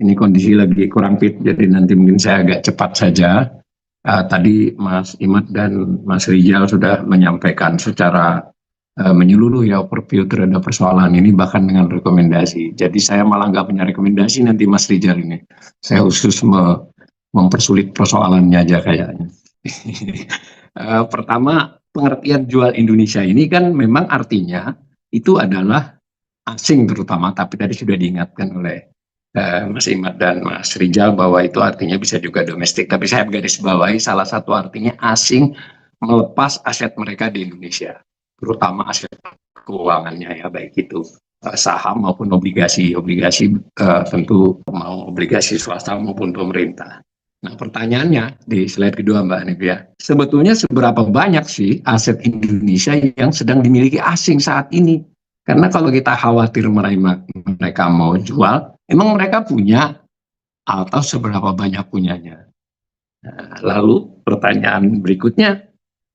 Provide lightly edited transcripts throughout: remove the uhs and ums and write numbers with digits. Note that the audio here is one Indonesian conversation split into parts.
Ini kondisi lagi kurang fit, jadi nanti mungkin saya agak cepat saja. Tadi Mas Imad dan Mas Rijal sudah menyampaikan secara menyeluruh ya overview terhadap persoalan ini, bahkan dengan rekomendasi. Jadi saya malah nggak punya rekomendasi nanti Mas Rijal ini. Saya khusus mempersulit persoalannya aja kayaknya. Pertama, pengertian jual Indonesia ini kan memang artinya itu adalah asing terutama, tapi tadi sudah diingatkan oleh Mas Imad dan Mas Rijal bahwa itu artinya bisa juga domestik. Tapi saya garis bawahi salah satu artinya asing melepas aset mereka di Indonesia, terutama aset keuangannya ya, baik itu saham maupun obligasi. Obligasi tentu mau obligasi swasta maupun pemerintah. Nah, pertanyaannya di slide kedua Mbak Nivia, sebetulnya seberapa banyak sih aset Indonesia yang sedang dimiliki asing saat ini? Karena kalau kita khawatir mereka mau jual, emang mereka punya atau seberapa banyak punyanya? Nah, lalu pertanyaan berikutnya,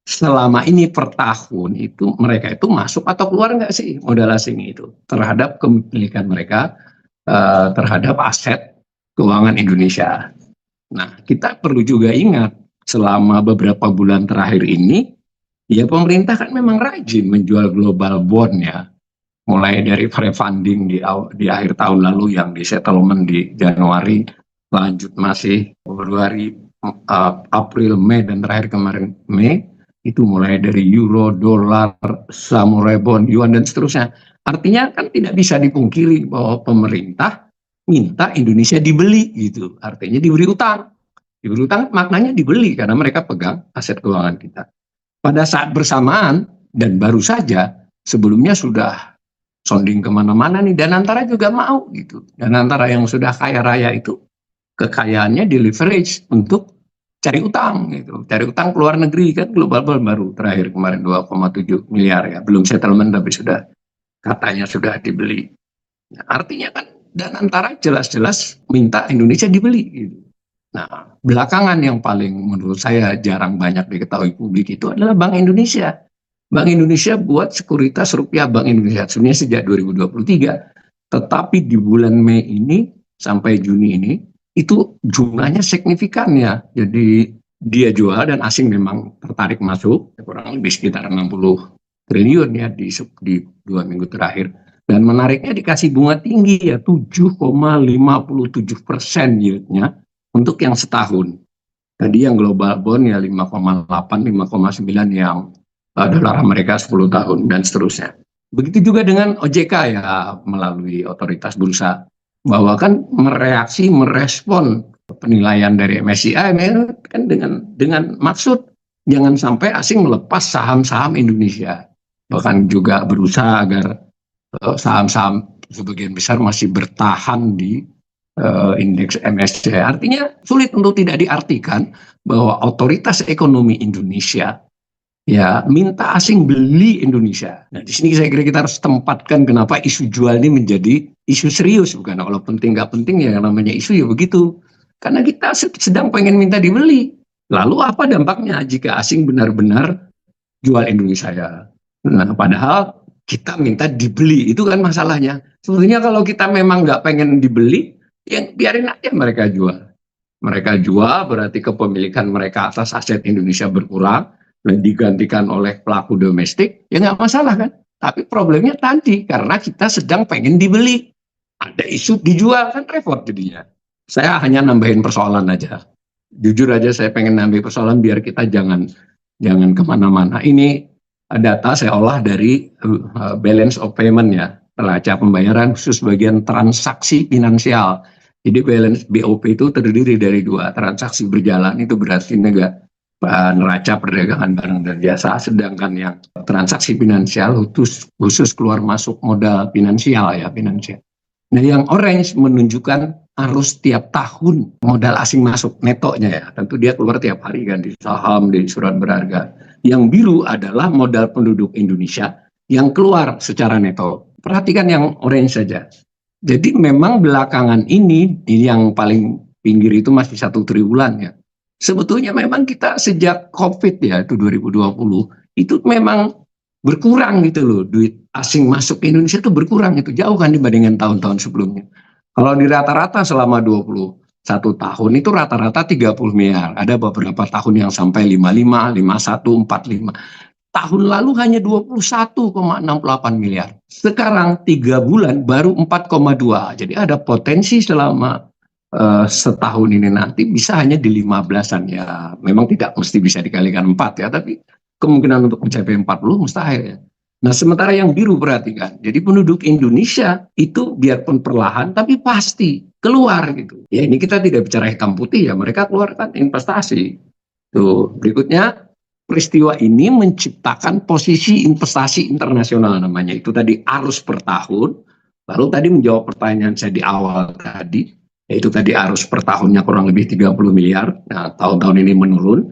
selama ini per tahun itu mereka itu masuk atau keluar nggak sih modal asing itu terhadap kepemilikan mereka terhadap aset keuangan Indonesia? Nah, kita perlu juga ingat selama beberapa bulan terakhir ini, ya pemerintah kan memang rajin menjual global bond ya, mulai dari pre-funding di akhir tahun lalu yang di settlement di Januari, lanjut masih Februari, April, Mei, dan terakhir kemarin Mei, itu mulai dari euro, dolar, samurai bond, yuan, dan seterusnya. Artinya kan tidak bisa dipungkiri bahwa pemerintah minta Indonesia dibeli gitu, artinya diberi utang. Diberi utang maknanya dibeli karena mereka pegang aset keuangan kita. Pada saat bersamaan dan baru saja sebelumnya sudah sounding kemana-mana nih, dan antara juga mau gitu. Dan antara yang sudah kaya raya itu kekayaannya di leverage untuk cari utang gitu. Cari utang ke luar negeri kan, global bond baru terakhir kemarin 2,7 miliar ya. Belum settlement tapi sudah katanya sudah dibeli. Nah, artinya kan dan antara jelas-jelas minta Indonesia dibeli gitu. Nah, belakangan yang paling menurut saya jarang banyak diketahui publik itu adalah Bank Indonesia. Bank Indonesia buat sekuritas rupiah Bank Indonesia sebenarnya sejak 2023, tetapi di bulan Mei ini sampai Juni ini itu jumlahnya signifikan ya. Jadi dia jual dan asing memang tertarik masuk, kurang lebih sekitar 60 triliun ya di 2 minggu terakhir. Dan menariknya dikasih bunga tinggi ya, 7,57% yieldnya untuk yang setahun. Tadi yang global bond ya 5,8, 5,9 yang dolar Amerika 10 tahun dan seterusnya. Begitu juga dengan OJK ya, melalui otoritas bursa, bahwa kan merespon penilaian dari MSCI kan dengan maksud jangan sampai asing melepas saham-saham Indonesia. Bahkan juga berusaha agar saham-saham sebagian besar masih bertahan di indeks MSCI. Artinya sulit untuk tidak diartikan bahwa otoritas ekonomi Indonesia ya minta asing beli Indonesia. Nah, di sini saya kira kita harus tempatkan kenapa isu jual ini menjadi isu serius, bukan kalau penting nggak penting ya namanya isu ya begitu. Karena kita sedang pengen minta dibeli. Lalu apa dampaknya jika asing benar-benar jual Indonesia ya? Nah, padahal kita minta dibeli, itu kan masalahnya. Sebetulnya kalau kita memang nggak pengen dibeli, ya biarin aja mereka jual. Mereka jual berarti kepemilikan mereka atas aset Indonesia berkurang dan digantikan oleh pelaku domestik, ya nggak masalah kan. Tapi problemnya tadi, karena kita sedang pengen dibeli. Ada isu dijual, kan repot jadinya. Saya hanya nambahin persoalan aja. Jujur aja saya pengen nambah persoalan biar kita jangan kemana-mana. Ini data saya olah dari balance of payment ya, neraca pembayaran khusus bagian transaksi finansial. Jadi balance BOP itu terdiri dari dua, transaksi berjalan itu berarti neraca perdagangan barang dan jasa, sedangkan yang transaksi finansial khusus keluar masuk modal finansial ya, finansial. Nah, yang orange menunjukkan arus tiap tahun modal asing masuk netonya ya, tentu dia keluar tiap hari kan di saham, di surat berharga. Yang biru adalah modal penduduk Indonesia yang keluar secara neto. Perhatikan yang orange saja. Jadi memang belakangan ini yang paling pinggir itu masih 1 triwulan ya. Sebetulnya memang kita sejak COVID ya, itu 2020, itu memang berkurang gitu loh, duit asing masuk ke Indonesia itu berkurang, itu jauh kan dibandingkan tahun-tahun sebelumnya. Kalau di rata-rata selama 21 tahun itu rata-rata 30 miliar. Ada beberapa tahun yang sampai 55, 51, 45. Tahun lalu hanya 21,68 miliar. Sekarang 3 bulan baru 4,2. Jadi ada potensi selama setahun ini nanti bisa hanya di 15-an ya. Memang tidak mesti bisa dikalikan 4 ya, tapi kemungkinan untuk mencapai 40 mustahil ya. Nah, sementara yang biru perhatikan. Jadi penduduk Indonesia itu biarpun perlahan tapi pasti keluar gitu. Ya ini kita tidak bicara hitam putih ya, mereka keluarkan investasi. Tuh, berikutnya peristiwa ini menciptakan posisi investasi internasional namanya. Itu tadi arus per tahun. Lalu tadi menjawab pertanyaan saya di awal tadi, yaitu tadi arus per tahunnya kurang lebih 30 miliar. Nah, tahun-tahun ini menurun.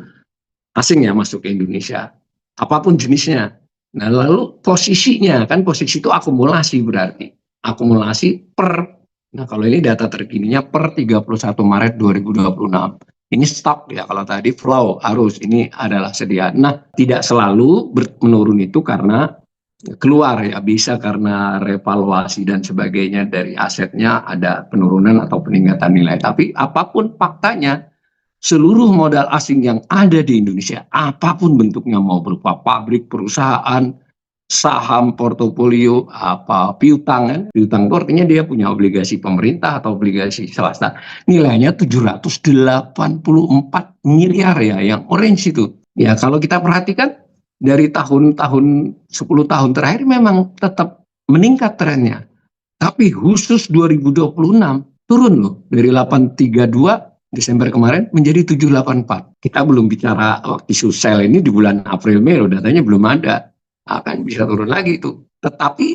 Asing ya masuk ke Indonesia. Apapun jenisnya. Nah, lalu posisinya, kan posisi itu akumulasi berarti. Akumulasi per, nah kalau ini data terkininya per 31 Maret 2026. Ini stok ya, kalau tadi flow arus ini adalah sedia. Nah, tidak selalu menurun itu karena keluar ya, bisa karena revaluasi dan sebagainya dari asetnya ada penurunan atau peningkatan nilai. Tapi apapun faktanya, seluruh modal asing yang ada di Indonesia, apapun bentuknya, mau berupa pabrik, perusahaan, saham, portofolio, apa piutang kan? Piutang itu artinya dia punya obligasi pemerintah atau obligasi swasta. Nilainya 784 miliar ya, yang orange itu. Ya kalau kita perhatikan dari tahun-tahun 10 tahun terakhir memang tetap meningkat trennya. Tapi khusus 2026 turun loh dari 832 Desember kemarin menjadi 784. Kita belum bicara waktu isu sel ini di bulan April Mei loh, datanya belum ada. Akan bisa turun lagi itu. Tetapi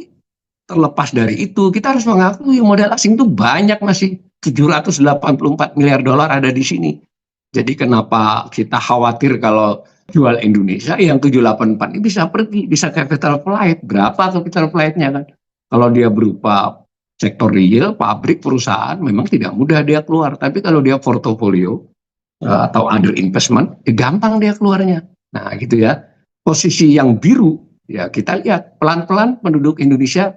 terlepas dari itu, kita harus mengakui modal asing itu banyak, masih 784 miliar dolar ada di sini. Jadi kenapa kita khawatir kalau jual Indonesia yang 784 ini bisa pergi, bisa capital flight. Berapa capital flight-nya kan? Kalau dia berupa sektor real, pabrik, perusahaan, memang tidak mudah dia keluar. Tapi kalau dia portofolio atau other investment, gampang dia keluarnya. Nah gitu ya. Posisi yang biru, ya kita lihat pelan-pelan penduduk Indonesia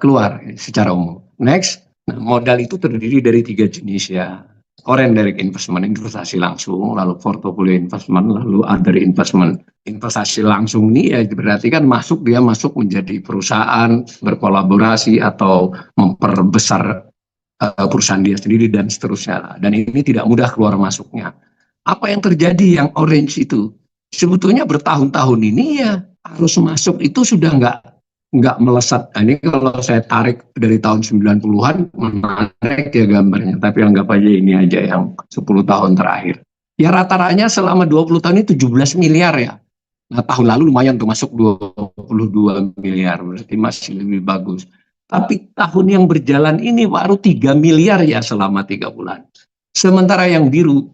keluar secara umum. Next, nah, modal itu terdiri dari 3 jenis ya. Foreign direct investment, investasi langsung, lalu portfolio investment, lalu other investment. Investasi langsung ini ya berarti kan dia masuk menjadi perusahaan, berkolaborasi atau memperbesar perusahaan dia sendiri dan seterusnya. Dan ini tidak mudah keluar masuknya. Apa yang terjadi yang orange itu? Sebetulnya bertahun-tahun ini ya arus masuk itu sudah nggak melesat. Nah, ini kalau saya tarik dari tahun 90-an menarik ya gambarnya, tapi anggap aja ini aja yang 10 tahun terakhir. Ya rata-ratanya selama 20 tahun ini 17 miliar ya. Nah, tahun lalu lumayan tuh masuk 22 miliar, berarti masih lebih bagus. Tapi tahun yang berjalan ini baru 3 miliar ya selama 3 bulan. Sementara yang biru,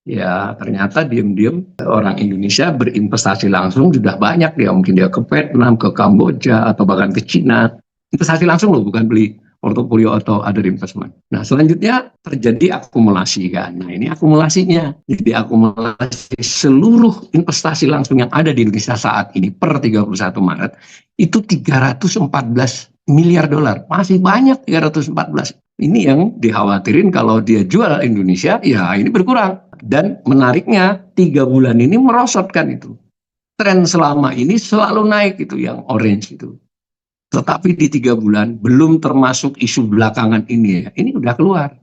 ya ternyata diam-diam orang Indonesia berinvestasi langsung sudah banyak dia. Mungkin dia ke Vietnam, ke Kamboja, atau bahkan ke Cina. Investasi langsung loh, bukan beli portofolio atau other investment. Nah selanjutnya terjadi akumulasi kan. Nah ini akumulasinya. Jadi akumulasi seluruh investasi langsung yang ada di Indonesia saat ini per 31 Maret itu 314 miliar dolar. Masih banyak 314. Ini yang dikhawatirin kalau dia jual Indonesia, ya ini berkurang. Dan menariknya 3 bulan ini merosotkan itu. Tren selama ini selalu naik itu yang orange itu. Tetapi di 3 bulan belum termasuk isu belakangan ini ya. Ini udah keluar.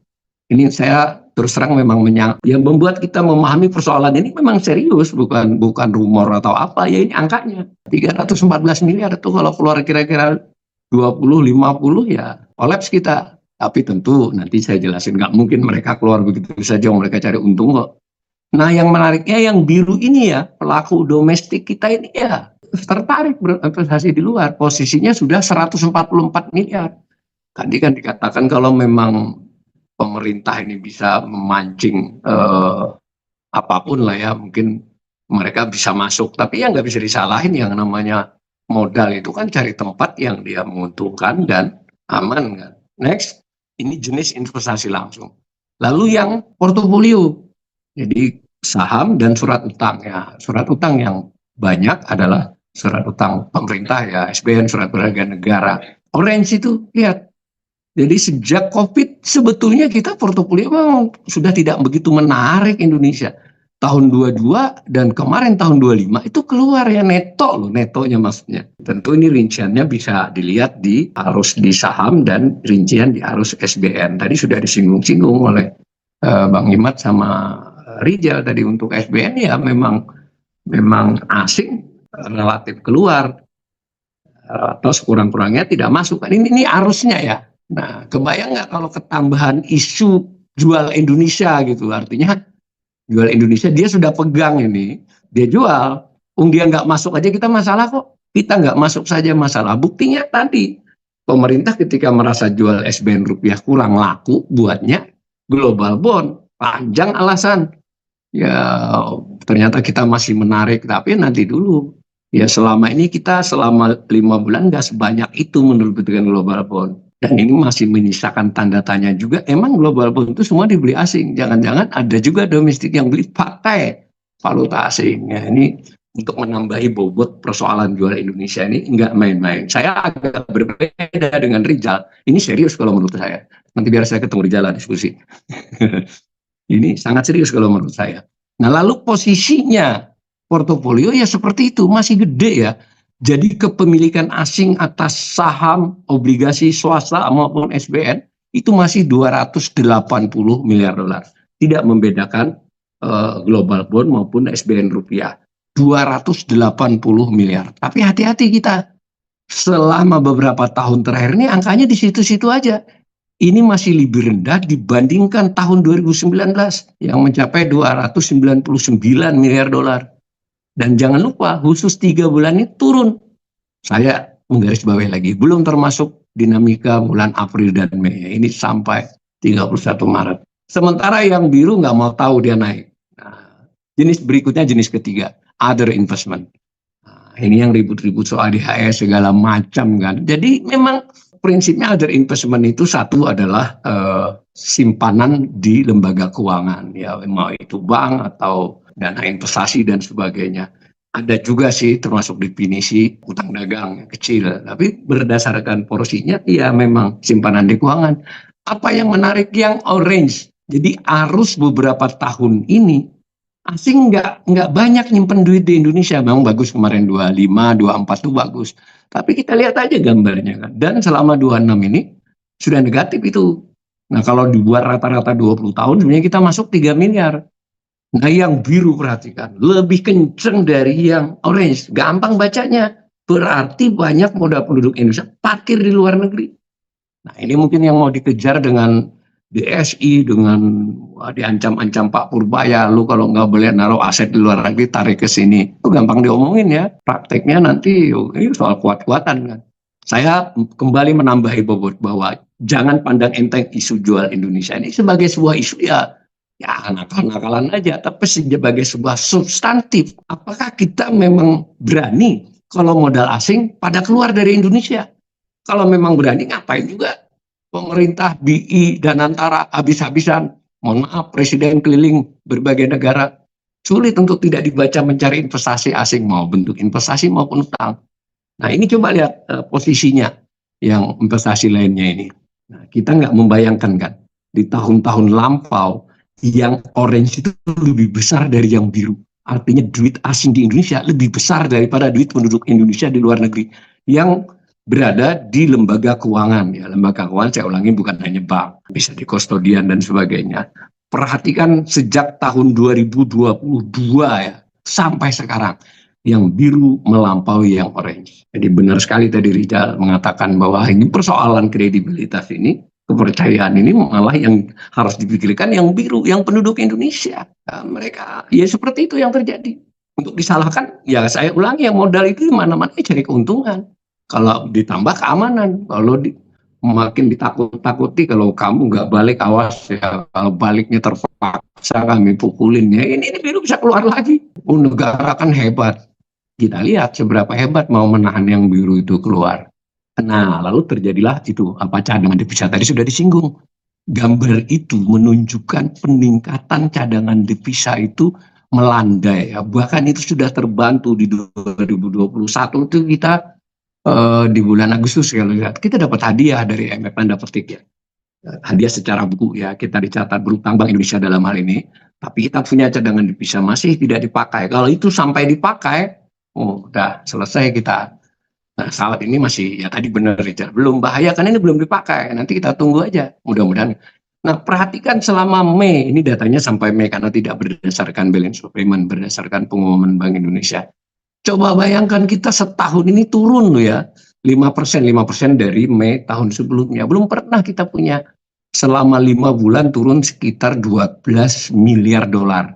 Ini saya terus terang memang yang membuat kita memahami persoalan ini memang serius, bukan rumor atau apa ya, ini angkanya 314 miliar itu kalau keluar kira-kira 20-50 ya kolaps kita. Tapi tentu nanti saya jelasin nggak mungkin mereka keluar begitu saja, mereka cari untung kok. Nah yang menariknya yang biru ini ya, pelaku domestik kita ini ya tertarik berinvestasi di luar, posisinya sudah 144 miliar. Tadi kan dikatakan kalau memang pemerintah ini bisa memancing apapun lah ya, mungkin mereka bisa masuk. Tapi ya nggak bisa disalahin, yang namanya modal itu kan cari tempat yang dia menguntungkan dan aman kan. Next, ini jenis investasi langsung. Lalu yang portofolio, jadi saham dan surat utang ya. Surat utang yang banyak adalah surat utang pemerintah ya, SBN, surat berharga negara. Orange itu, lihat. Jadi sejak COVID sebetulnya kita portofolio memang sudah tidak begitu menarik Indonesia. Tahun 22 dan kemarin tahun 25 itu keluar ya neto loh, netonya maksudnya. Tentu ini rinciannya bisa dilihat di arus di saham dan rincian di arus SBN. Tadi sudah disinggung-singgung oleh Bang Imad sama Rijal tadi. Untuk SBN ya memang asing relatif keluar atau sekurang-kurangnya tidak masuk. Ini arusnya ya. Nah, kebayang nggak kalau ketambahan isu jual Indonesia gitu, artinya jual Indonesia dia sudah pegang ini, dia jual, dia nggak masuk aja kita masalah kok, kita nggak masuk saja masalah. Buktinya tadi, pemerintah ketika merasa jual SBN rupiah kurang laku, buatnya global bond, panjang alasan. Ya ternyata kita masih menarik, tapi nanti dulu. Ya selama ini kita selama 5 bulan nggak sebanyak itu menurut dengan global bond. Dan ini masih menyisakan tanda tanya juga, emang global bond itu semua dibeli asing? Jangan-jangan ada juga domestik yang beli pakai valuta asing. Ya, ini untuk menambahi bobot persoalan jual Indonesia ini nggak main-main. Saya agak berbeda dengan Rijal. Ini serius kalau menurut saya. Nanti biar saya ketemu Rijal lah diskusi. Ini sangat serius kalau menurut saya. Nah lalu posisinya portofolio ya seperti itu, masih gede ya. Jadi kepemilikan asing atas saham, obligasi swasta maupun SBN itu masih 280 miliar dolar. Tidak membedakan global bond maupun SBN rupiah. 280 miliar. Tapi hati-hati kita. Selama beberapa tahun terakhir ini angkanya di situ-situ aja. Ini masih lebih rendah dibandingkan tahun 2019 yang mencapai 299 miliar dolar. Dan jangan lupa khusus 3 bulan ini turun. Saya menggarisbawahi lagi, belum termasuk dinamika bulan April dan Mei. Ini sampai 31 Maret. Sementara yang biru nggak mau tahu dia naik. Nah, jenis berikutnya jenis ketiga, other investment. Nah, ini yang ribut-ribut soal DHS segala macam kan. Jadi memang prinsipnya other investment itu satu adalah simpanan di lembaga keuangan. Ya mau itu bank atau dana investasi dan sebagainya. Ada juga sih termasuk definisi utang dagang yang kecil, tapi berdasarkan porsinya ya memang simpanan di keuangan. Apa yang menarik yang orange? Jadi arus beberapa tahun ini asing nggak banyak nyimpen duit di Indonesia. Memang bagus kemarin 25, 24 itu bagus. Tapi kita lihat aja gambarnya kan. Dan selama 26 ini sudah negatif itu. Nah kalau dibuat rata-rata 20 tahun sebenarnya kita masuk 3 miliar. Nah yang biru perhatikan, lebih kenceng dari yang orange. Gampang bacanya. Berarti banyak modal penduduk Indonesia parkir di luar negeri. Nah ini mungkin yang mau dikejar dengan DSI, dengan diancam-ancam Pak Purbaya, lu kalau nggak boleh naruh aset di luar negeri tarik ke sini. Itu gampang diomongin ya. Prakteknya nanti ini soal kuat-kuatan kan. Saya kembali menambahi bobot bahwa jangan pandang enteng isu jual Indonesia ini sebagai sebuah isu ya nakal-nakalan aja, tapi sebagai sebuah substantif. Apakah kita memang berani kalau modal asing pada keluar dari Indonesia? Kalau memang berani, ngapain juga pemerintah BI dan antara habis-habisan? Mohon maaf, presiden keliling berbagai negara. Sulit untuk tidak dibaca mencari investasi asing, mau bentuk investasi maupun utang. Nah ini coba lihat posisinya yang investasi lainnya ini. Nah, kita nggak membayangkan kan, di tahun-tahun lampau, yang orange itu lebih besar dari yang biru. Artinya duit asing di Indonesia lebih besar daripada duit penduduk Indonesia di luar negeri yang berada di lembaga keuangan. Ya, lembaga keuangan saya ulangi bukan hanya bank, bisa di kustodian dan sebagainya. Perhatikan sejak tahun 2022 ya sampai sekarang yang biru melampaui yang orange. Jadi benar sekali tadi Rijal mengatakan bahwa ini persoalan kredibilitas ini, kepercayaan ini malah yang harus dipikirkan yang biru, yang penduduk Indonesia. Nah, mereka ya seperti itu yang terjadi. Untuk disalahkan, ya saya ulangi, yang modal itu di mana-mana cari keuntungan. Kalau ditambah keamanan, kalau makin ditakut-takuti, kalau kamu nggak balik awas ya, kalau baliknya terpaksa kami pukulin ya, ini biru bisa keluar lagi. Negara kan hebat. Kita lihat seberapa hebat mau menahan yang biru itu keluar. Nah, lalu terjadilah itu apa cadangan devisa tadi sudah disinggung. Gambar itu menunjukkan peningkatan cadangan devisa itu melandai ya. Bahkan itu sudah terbantu di 2021 itu kita di bulan Agustus kalau lihat kita dapat hadiah dari IMF Tanda Petik ya. Hadiah secara buku ya, kita dicatat berutang Bank Indonesia dalam hal ini, tapi kita punya cadangan devisa masih tidak dipakai. Kalau itu sampai dipakai, oh udah selesai kita. Nah, saat ini masih ya tadi benar Richard, belum bahaya kan ini belum dipakai. Nanti kita tunggu aja, mudah-mudahan. Nah, perhatikan selama Mei, ini datanya sampai Mei karena tidak berdasarkan balance of payment, berdasarkan pengumuman Bank Indonesia. Coba bayangkan kita setahun ini turun loh ya, 5% dari Mei tahun sebelumnya. Belum pernah kita punya selama 5 bulan turun sekitar 12 miliar dolar.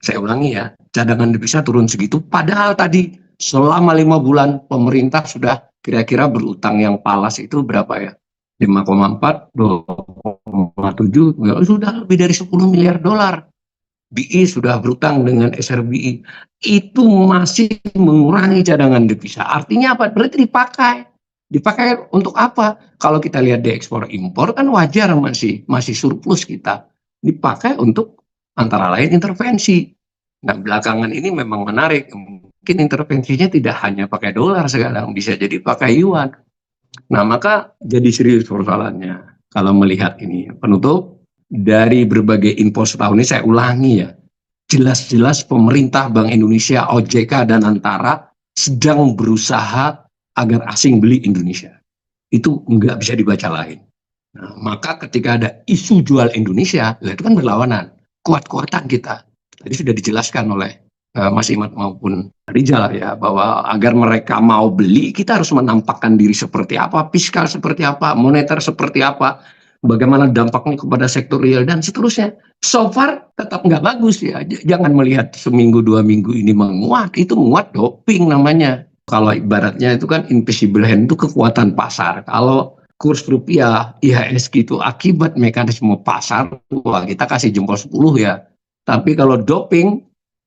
Saya ulangi ya, cadangan devisa turun segitu, padahal tadi selama 5 bulan pemerintah sudah kira-kira berutang yang palas itu berapa ya? 5,4, 2,7, ya sudah lebih dari 10 miliar dolar. BI sudah berutang dengan SRBI. Itu masih mengurangi cadangan devisa. Artinya apa? Berarti dipakai. Dipakai untuk apa? Kalau kita lihat di ekspor impor kan wajar masih surplus kita. Dipakai untuk antara lain intervensi. Nah, belakangan ini memang menarik. Mungkin intervensinya tidak hanya pakai dolar sekarang, bisa jadi pakai yuan. Nah, maka jadi serius persoalannya. Kalau melihat ini, penutup dari berbagai info setahun ini saya ulangi ya, jelas-jelas pemerintah, Bank Indonesia, OJK, dan Antara sedang berusaha agar asing beli Indonesia. Itu nggak bisa dibaca lain. Nah, maka ketika ada isu jual Indonesia, itu kan berlawanan. Kuat-kuatan kita. Tadi sudah dijelaskan oleh Mas Imad maupun Rijal ya, bahwa agar mereka mau beli, kita harus menampakkan diri seperti apa, fiskal seperti apa, moneter seperti apa, bagaimana dampaknya kepada sektor real, dan seterusnya. So far tetap nggak bagus ya. Jangan melihat seminggu 2 minggu ini menguat, itu menguat doping namanya. Kalau ibaratnya itu kan invisible hand, itu kekuatan pasar. Kalau kurs rupiah, IHSG itu akibat mekanisme pasar, wah kita kasih jempol 10 ya. Tapi kalau doping,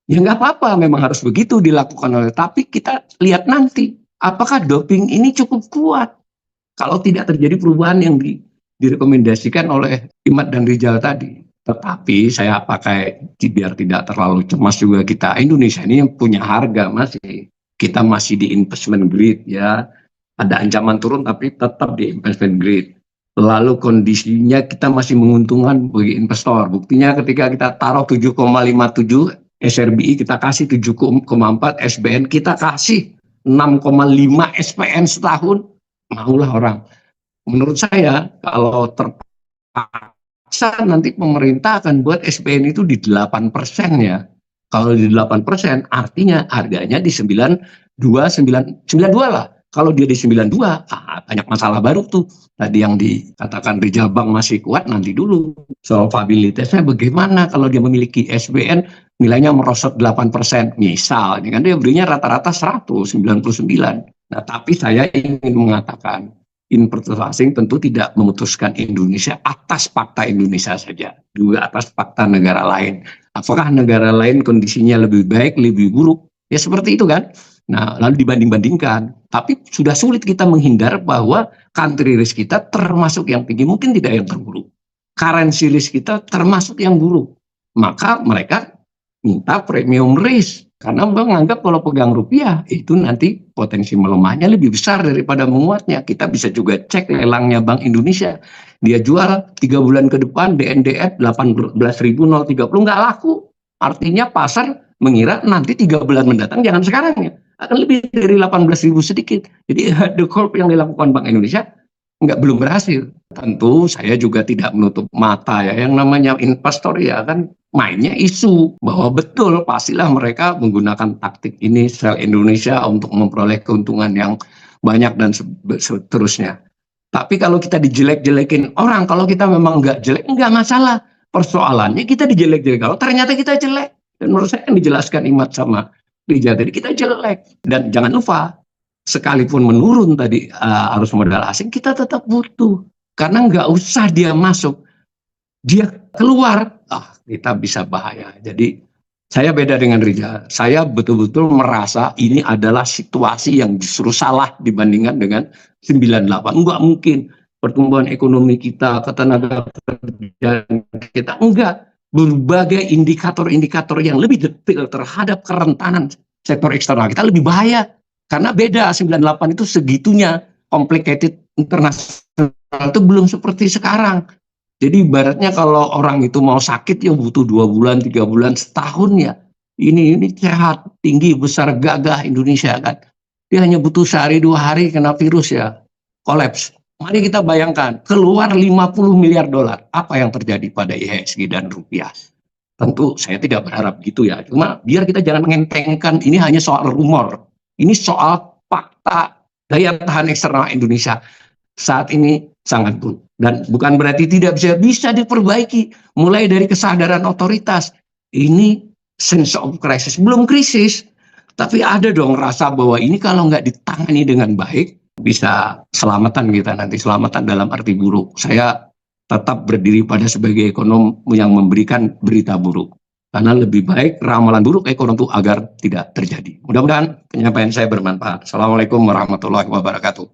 ya nggak apa-apa, memang harus begitu dilakukan oleh. Tapi kita lihat nanti, apakah doping ini cukup kuat? Kalau tidak terjadi perubahan yang direkomendasikan oleh Imad dan Rijal tadi. Tetapi saya pakai biar tidak terlalu cemas juga kita. Indonesia ini punya harga masih. Kita masih di investment grade ya. Ada ancaman turun tapi tetap di investment grade. Lalu kondisinya kita masih menguntungkan bagi investor. Buktinya ketika kita taruh 7,57 SRBI kita kasih 7,4, SBN kita kasih 6,5 SPN setahun, maulah orang. Menurut saya kalau terpaksa nanti pemerintah akan buat SPN itu di 8% ya. Kalau di 8% artinya harganya di 92 lah. Kalau dia di 92, banyak masalah baru tuh. Tadi yang dikatakan Rijal Bank masih kuat, nanti dulu. Solvabilitasnya bagaimana kalau dia memiliki SBN nilainya merosot 8%. Misal, ini kan dia belinya rata-rata 199. Nah, tapi saya ingin mengatakan, investor asing tentu tidak memutuskan Indonesia atas fakta Indonesia saja, juga atas fakta negara lain. Apakah negara lain kondisinya lebih baik, lebih buruk? Ya seperti itu kan. Nah, lalu dibanding-bandingkan. Tapi sudah sulit kita menghindar bahwa country risk kita termasuk yang tinggi, mungkin tidak yang terburuk. Currency risk kita termasuk yang buruk. Maka mereka minta premium risk. Karena menganggap kalau pegang rupiah, itu nanti potensi melemahnya lebih besar daripada menguatnya. Kita bisa juga cek lelangnya Bank Indonesia. Dia jual 3 bulan ke depan DNDF 18.030 nggak laku. Artinya pasar mengira nanti 3 bulan mendatang, jangan sekarang ya, akan lebih dari 18.000 sedikit. Jadi the curve yang dilakukan Bank Indonesia belum berhasil. Tentu saya juga tidak menutup mata ya, yang namanya investor ya kan mainnya isu bahwa betul pastilah mereka menggunakan taktik ini sell Indonesia untuk memperoleh keuntungan yang banyak dan seterusnya. Tapi kalau kita dijelek-jelekin orang, kalau kita memang nggak jelek, nggak masalah. Persoalannya kita dijelek-jelek kalau ternyata kita jelek. Dan menurut saya yang dijelaskan Imad sama Rijal tadi, kita jelek. Dan jangan lupa, sekalipun menurun tadi arus modal asing, kita tetap butuh. Karena nggak usah dia masuk, dia keluar, kita bisa bahaya. Jadi saya beda dengan Rijal. Saya betul-betul merasa ini adalah situasi yang justru salah dibandingkan dengan 98. Enggak mungkin pertumbuhan ekonomi kita, ketenaga kerjaan kita, enggak. berbagai indikator-indikator yang lebih detail terhadap kerentanan sektor eksternal kita lebih bahaya. Karena beda, 98 itu segitunya complicated internasional itu belum seperti sekarang. Jadi ibaratnya kalau orang itu mau sakit ya butuh 2 bulan, 3 bulan, setahun ya. Ini sehat, tinggi, besar, gagah Indonesia kan. Dia hanya butuh sehari 2 hari kena virus ya, kolaps. Mari kita bayangkan, keluar 50 miliar dolar. Apa yang terjadi pada IHSG dan rupiah? Tentu saya tidak berharap gitu ya. Cuma biar kita jangan mengentengkan ini hanya soal rumor. Ini soal fakta daya tahan eksternal Indonesia saat ini sangat buruk. Dan bukan berarti tidak bisa diperbaiki. Mulai dari kesadaran otoritas. Ini sense of crisis. Belum krisis. Tapi ada dong rasa bahwa ini kalau nggak ditangani dengan baik, bisa selamatan kita nanti. Selamatan dalam arti buruk. Saya tetap berdiri pada sebagai ekonom yang memberikan berita buruk. Karena lebih baik ramalan buruk ekonomi itu agar tidak terjadi. Mudah-mudahan penyampaian saya bermanfaat. Assalamualaikum warahmatullahi wabarakatuh.